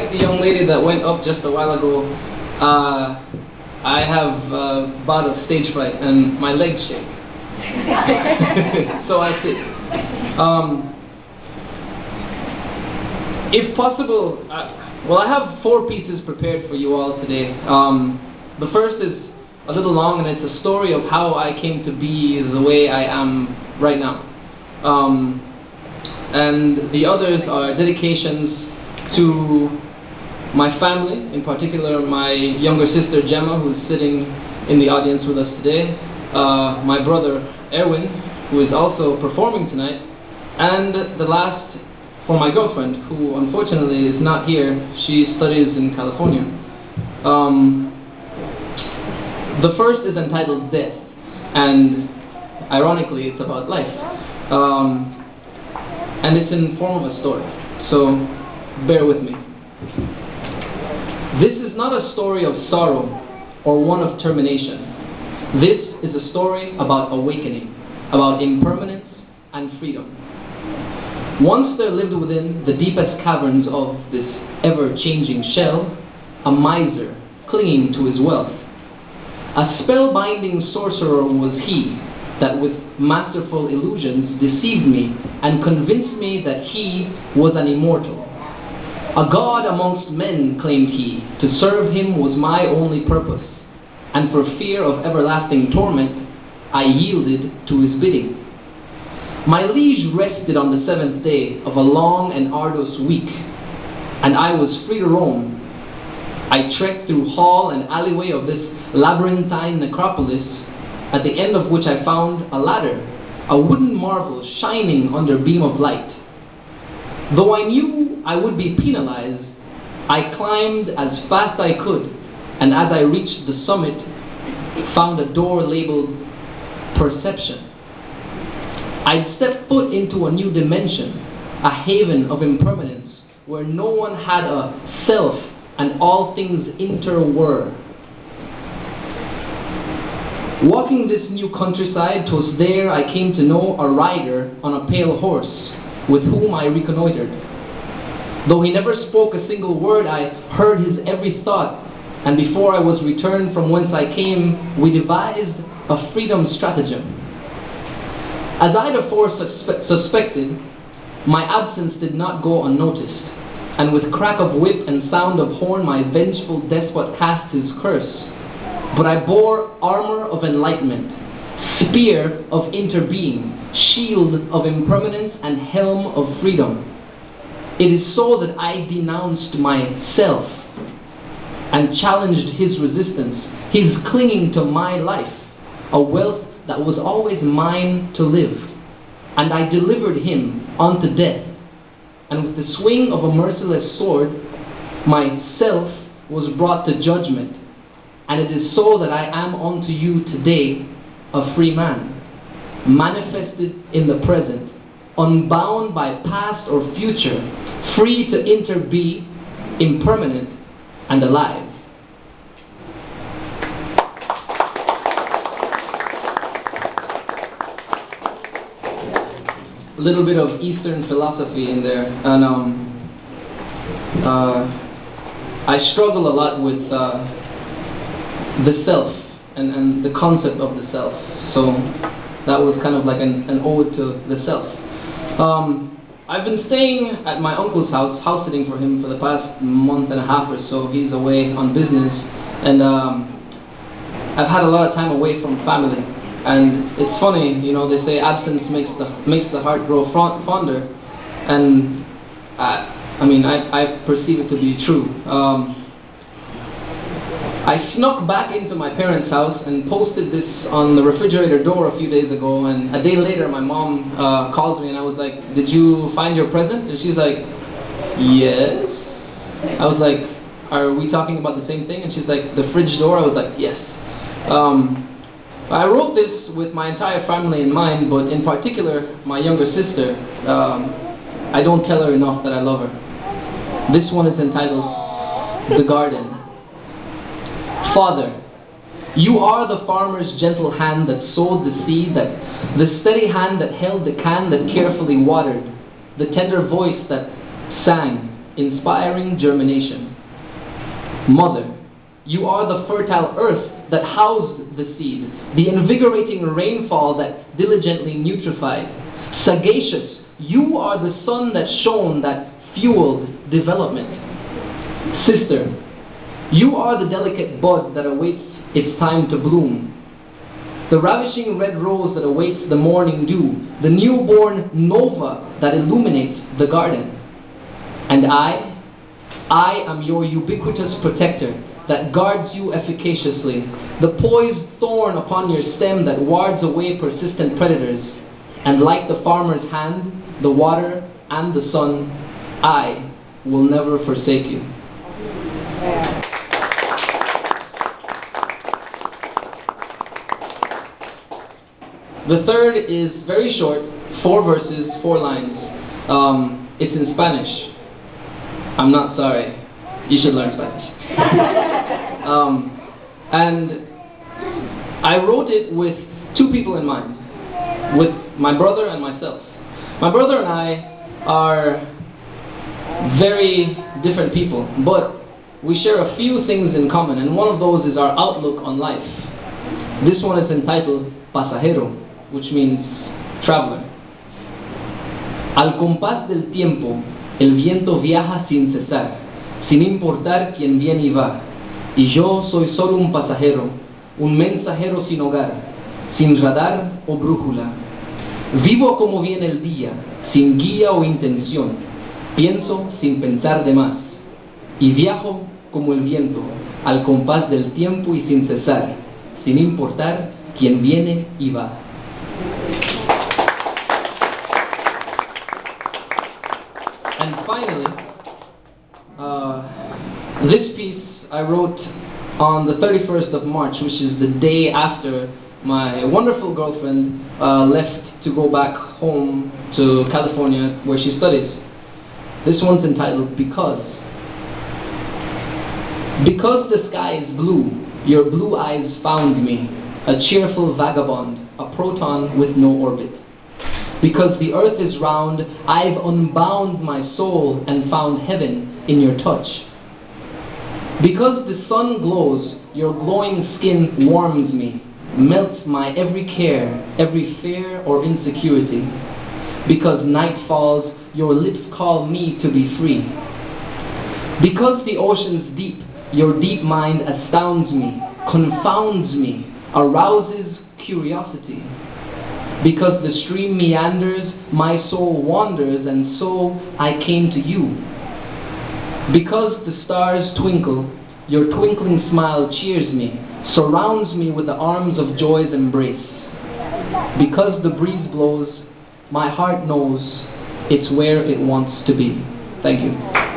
like the young lady that went up just a while ago, I have bought a stage fright and my legs shake. So I sit. If possible, well, I have 4 pieces prepared for you all today. The first is a little long, and it's a story of how I came to be the way I am right now. And the others are dedications to my family, in particular my younger sister Gemma, who's sitting in the audience with us today, my brother Erwin, who is also performing tonight, and the last for my girlfriend, who unfortunately is not here. She studies in California. The first is entitled Death, and ironically it's about life. And it's in form of a story, so bear with me. This is not a story of sorrow or one of termination. This is a story about awakening, about impermanence and freedom. Once there lived within the deepest caverns of this ever-changing shell a miser clinging to his wealth. A spellbinding sorcerer was he that with masterful illusions deceived me and convinced me that he was an immortal. A god amongst men, claimed he. To serve him was my only purpose, and for fear of everlasting torment, I yielded to his bidding. My liege rested on the 7th day of a long and arduous week, and I was free to roam. I trekked through hall and alleyway of this labyrinthine necropolis, at the end of which I found a ladder, a wooden marvel shining under beam of light. Though I knew I would be penalized, I climbed as fast I could, and as I reached the summit, found a door labeled Perception. I'd stepped foot into a new dimension, a haven of impermanence, where no one had a self and all things interwere. Walking this new countryside, 'twas there I came to know a rider on a pale horse, with whom I reconnoitered. Though he never spoke a single word, I heard his every thought, and before I was returned from whence I came, we devised a freedom stratagem. As I therefore suspected, my absence did not go unnoticed, and with crack of whip and sound of horn my vengeful despot cast his curse. But I bore armor of enlightenment, spear of interbeing, shield of impermanence, and helm of freedom. It is so that I denounced myself and challenged his resistance, his clinging to my life, a wealth that was always mine to live. And I delivered him unto death, and with the swing of a merciless sword, myself was brought to judgment. And it is so that I am unto you today a free man, manifested in the present, unbound by past or future, free to interbe, impermanent and alive. A little bit of Eastern philosophy in there, and I struggle a lot with the self and the concept of the self. So that was kind of like an ode to the self. I've been staying at my uncle's house sitting for him for the past month and a half or so. He's away on business, and I've had a lot of time away from family. And it's funny, you know, they say absence makes the heart grow fonder, and I mean I perceive it to be true. I snuck back into my parents' house and posted this on the refrigerator door a few days ago, and a day later my mom calls me and I was like, "Did you find your present?" And she's like, "Yes." I was like, "Are we talking about the same thing?" And she's like, "The fridge door?" I was like, "Yes." I wrote this with my entire family in mind, but in particular my younger sister. I don't tell her enough that I love her. This one is entitled The Garden. Father, you are the farmer's gentle hand that sowed the seed, the steady hand that held the can that carefully watered, the tender voice that sang, inspiring germination. Mother, you are the fertile earth that housed the seed, the invigorating rainfall that diligently nutrified. Sagacious, you are the sun that shone, that fueled development. Sister, you are the delicate bud that awaits its time to bloom. The ravishing red rose that awaits the morning dew, the newborn nova that illuminates the garden. And I am your ubiquitous protector that guards you efficaciously, the poised thorn upon your stem that wards away persistent predators. And like the farmer's hand, the water and the sun, I will never forsake you. The third is very short, 4 verses, 4 lines. It's in Spanish. I'm not sorry. You should learn Spanish. And I wrote it with 2 people in mind, with my brother and myself. My brother and I are very different people, but we share a few things in common, and one of those is our outlook on life. This one is entitled Pasajero, which means traveler. Al compás del tiempo, el viento viaja sin cesar, sin importar quién viene y va. Y yo soy solo un pasajero, un mensajero sin hogar, sin radar o brújula. Vivo como viene el día, sin guía o intención. Pienso sin pensar de más. Y viajo como el viento, al compás del tiempo y sin cesar, sin importar quién viene y va. And finally, this piece I wrote on the 31st of March, which is the day after my wonderful girlfriend left to go back home to California where she studies. This one's entitled Because. Because the sky is blue, your blue eyes found me, a cheerful vagabond, a proton with no orbit. Because the earth is round, I've unbound my soul and found heaven in your touch. Because the sun glows, your glowing skin warms me, melts my every care, every fear or insecurity. Because night falls, your lips call me to be free. Because the ocean's deep, your deep mind astounds me, confounds me, arouses curiosity. Because the stream meanders, my soul wanders, and so I came to you. Because the stars twinkle, your twinkling smile cheers me, surrounds me with the arms of joy's embrace. Because the breeze blows, my heart knows it's where it wants to be. Thank you.